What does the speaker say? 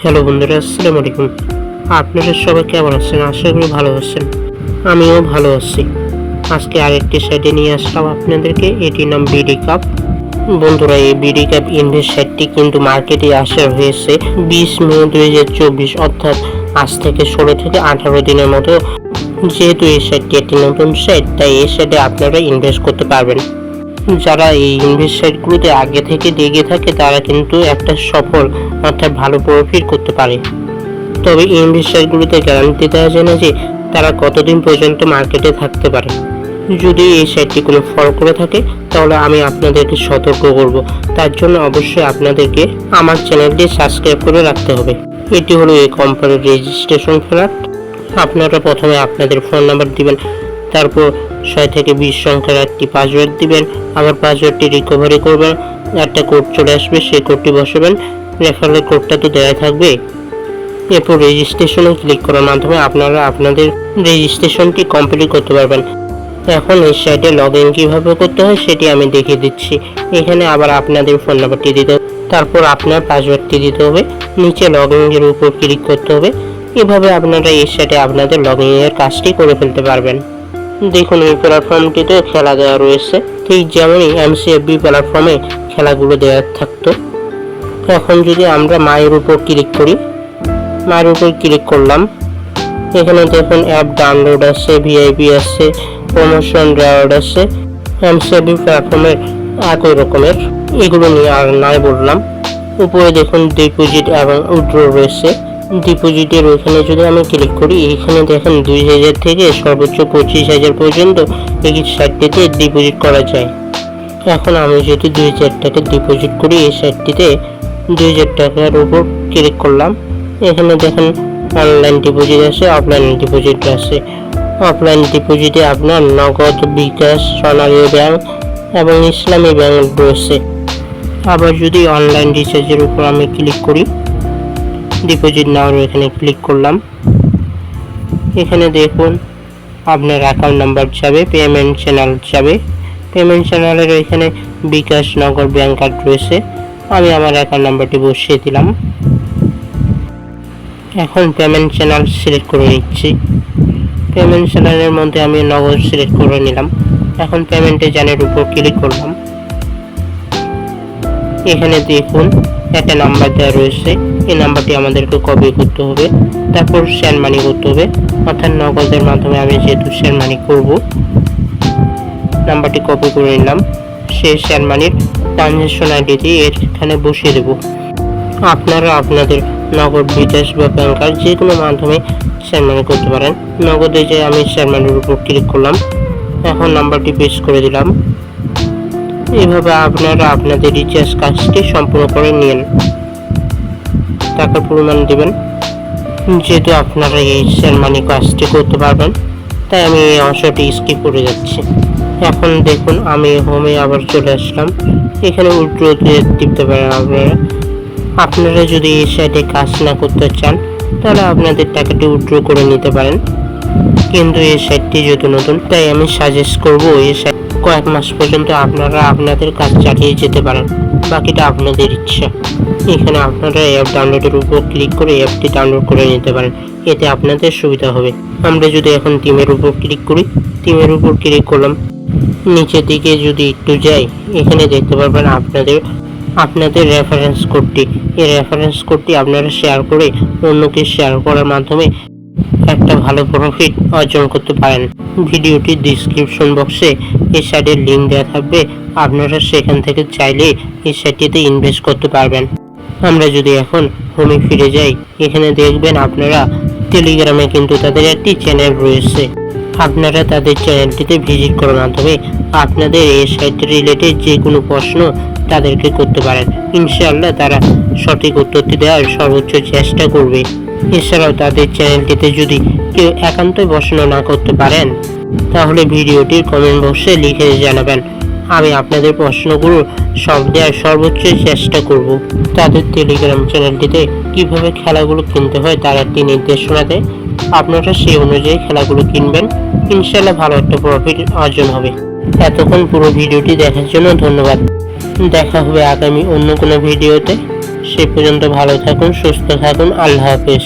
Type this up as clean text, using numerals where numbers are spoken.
Hello বন্ধুরা, আসসালামু আলাইকুম। আপনারা সবাই কেমন আছেন? আশা করি ভালো আছেন। আমিও ভালো আছি। আজকে আরেকটি সাইটে নিয়ে আসলাম আপনাদেরকে। এটির নাম বিডি কাপ। বন্ধুরা, এই বিডি কাপ ইনভেস্ট সাইটটি কিন্তু মার্কেটে আসা হয়েছে 20 মে 2024, অর্থাৎ আজ থেকে 16 থেকে 18 দিনের মতো। যেহেতু এই সাইটটি একটি নতুন সাইট, তাই এই সাইটে আপনারা ইনভেস্ট করতে পারবেন। যারা এই ইনভেস্ট সাইটগুলোতে আগে থেকে লেগে থাকে তারা কিন্তু একটা সফল অর্থাৎ ভালো প্রফিট করতে পারে। তবে ইনভেস্ট সাইটগুলোতে গ্যারান্টি দেওয়া যায় না যে তারা কতদিন পর্যন্ত মার্কেটে থাকতে পারে। যদি এই সাইটটি কোনো ফলো করে থাকে তাহলে আমি আপনাদেরকে সতর্ক করব। তার জন্য অবশ্যই আপনাদেরকে আমার চ্যানেলটি সাবস্ক্রাইব করে রাখতে হবে। এটি হলো এই কোম্পানির রেজিস্ট্রেশন ফ্ল্যাট। আপনারা প্রথমে আপনাদের ফোন নাম্বার দিবেন, তারপর 6 থেকে 20 সংখ্যার একটি পাসওয়ার্ড দিবেন। আবার পাসওয়ার্ডটি রিকভারি করবেন, একটা কোড চলে আসবে, সেই কোডটি বসাবেন। রেফারেল কোডটা তো দেওয়া থাকবে। এরপর রেজিস্ট্রেশনে ক্লিক করার মাধ্যমে আপনারা আপনাদের রেজিস্ট্রেশনটি কমপ্লিট করতে পারবেন। এখন এই সাইটে লগ ইন কীভাবে করতে হয় সেটি আমি দেখিয়ে দিচ্ছি। এখানে আবার আপনাদের ফোন নাম্বারটি দিতে হবে, তারপর আপনার পাসওয়ার্ডটি দিতে হবে, নিচে লগ ইনের উপর ক্লিক করতে হবে। এভাবে আপনারা এই সাইটে আপনাদের লগ ইনের কাজটি করে ফেলতে পারবেন। দেখুন, এই প্ল্যাটফর্মটিতে খেলা দেওয়া রয়েছে, ঠিক যেমনই এমসিএফবি প্ল্যাটফর্মে খেলাগুলো দেওয়া থাকতো। এখন যদি আমরা মায়ের উপর ক্লিক করি, মায়ের উপর ক্লিক করলাম, এখানে দেখুন অ্যাপ ডাউনলোড আছে, ভিআইপি আছে, প্রমোশন রেওয়ার্ড আছে। এমসিএফবি প্ল্যাটফর্মের একই রকমের, এগুলো নিয়ে আর নাই বললাম। উপরে দেখুন ডিপোজিট এবং উইথড্র রয়েছে। ডিপোজিটের ওইখানে যদি আমি ক্লিক করি, এখানে দেখেন 2000 থেকে সর্বোচ্চ 25,000 পর্যন্ত এই সাইটটিতে ডিপোজিট করা যায়। এখন আমি যদি 2000 টাকা ডিপোজিট করি, এই সাইটটিতে 2000 টাকার উপর ক্লিক করলাম। এখানে দেখেন অনলাইন ডিপোজিট আছে, অফলাইন ডিপোজিট আছে। অফলাইন ডিপোজিটে আপনার নগদ, বিকাশ, সোনালী ব্যাংক এবং ইসলামী ব্যাংক রয়েছে। আবার যদি অনলাইন রিচার্জের উপর আমি ক্লিক করি, ডিপোজিট নাও এখানে ক্লিক করলাম। এখানে দেখুন আপনার অ্যাকাউন্ট নাম্বার যাবে, পেমেন্ট চ্যানেল যাবে। পেমেন্ট চ্যানেলের এখানে বিকাশ, নগদ, ব্যাংক কার্ড রয়েছে। আমি আমার অ্যাকাউন্ট নাম্বারটি বসিয়ে দিলাম। এখন পেমেন্ট চ্যানেল সিলেক্ট করে নিচ্ছি। পেমেন্ট চ্যানেলের মধ্যে আমি নগদ সিলেক্ট করে নিলাম। এখন পেমেন্টে জানের উপর ক্লিক করলাম। এখানে দেখুন একটা নাম্বার দেওয়া রয়েছে, এই নাম্বারটি আমাদেরকে কপি করতে হবে, তারপর শেয়ার মানি করতে হবে। অর্থাৎ নগদের মাধ্যমে আমি যেহেতু শেয়ার মানি করব, নাম্বারটি কপি করে নিলাম। সেই শেয়ার মানির ট্রানজ্যাকশন আইডিটি এখানে বসিয়ে দেব। আপনারা আপনাদের নগদ, বিকাশ বা ব্যাংক কার্ড যে কোনো মাধ্যমে শেয়ার মানি করতে পারেন। নগদে যে আমি শেয়ার মানির উপর ক্লিক করলাম, এখন নাম্বারটি পেস্ট করে দিলাম। এইভাবে আপনারা আপনাদের রিচার্জ কাজটি সম্পূর্ণ করে নিন। টাকার পরিমাণ দেবেন। যেহেতু আপনারা এই শেয়ার মানি কাজটি করতে পারবেন, তাই আমি এই অংশটি স্কিপ করে যাচ্ছি। এখন দেখুন আমি হোমে আবার চলে আসলাম। এখানে উইথড্রতে টিপতে পারেন আপনারা যদি এই সাইটে কাজ না করতে চান তাহলে আপনাদের টাকাটি উইথড্র করে নিতে পারেন। কিন্তু এই সাইটটি যেহেতু নতুন, তাই আমি সাজেস্ট করব এই সাইট কয়েক মাস পর্যন্ত আপনারা আপনাদের কাজ চালিয়ে যেতে পারেন, বাকিটা আপনাদের ইচ্ছা। এখানে আপনারা অ্যাপ ডাউনলোডের উপর ক্লিক করে অ্যাপটি ডাউনলোড করে নিতে পারেন, এতে আপনাদের সুবিধা হবে। আমরা যদি এখন টিমের উপর ক্লিক করি, টিমের উপর ক্লিক করলাম, নিচের দিকে যদি একটু যাই, এখানে দেখতে পারবেন আপনাদের রেফারেন্স কোডটি। এই রেফারেন্স কোডটি আপনারা শেয়ার করে অন্যকে শেয়ার করার মাধ্যমে একটা ভালো প্রফিট অর্জন করতে পারেন। ভিডিওটির ডিসক্রিপশন বক্সে এই সাইটের লিঙ্ক দেওয়া থাকবে, আপনারা সেখান থেকে চাইলে এই সাইটটিতে ইনভেস্ট করতে পারবেন। আমরা যদি এখন হোমে ফিরে যাই, এখানে দেখবেন আপনারা টেলিগ্রামে কিন্তু তাদের একটি চ্যানেল রয়েছে। আপনারা তাদের চ্যানেলটিতে ভিজিট করার মাধ্যমে আপনাদের এই সাইট রিলেটেড যে কোনো প্রশ্ন তাদেরকে করতে পারেন। ইনশাআল্লাহ তারা সঠিক উত্তরটি দেওয়ার সর্বোচ্চ চেষ্টা করবে। এছাড়াও তাদের চ্যানেলটিতে যদি কেউ একান্তই প্রশ্ন না করতে পারেন তাহলে ভিডিওটির কমেন্ট বক্সে লিখে জানাবেন, আমি আপনাদের প্রশ্নগুলো সব দেওয়ার সর্বোচ্চ চেষ্টা করব। তাদের টেলিগ্রাম চ্যানেলটিতে কিভাবে খেলাগুলো কিনতে হয় তার একটি নির্দেশনা দেয়, আপনারা সেই অনুযায়ী খেলাগুলো কিনবেন, ইনশাআল্লাহ ভালো একটা প্রফিট অর্জন হবে। এতক্ষণ পুরো ভিডিওটি দেখার জন্য ধন্যবাদ। দেখা হবে আগামী অন্য কোনো ভিডিওতে। সেই পর্যন্ত ভালো থাকুন, সুস্থ থাকুন। আল্লাহ হাফেজ।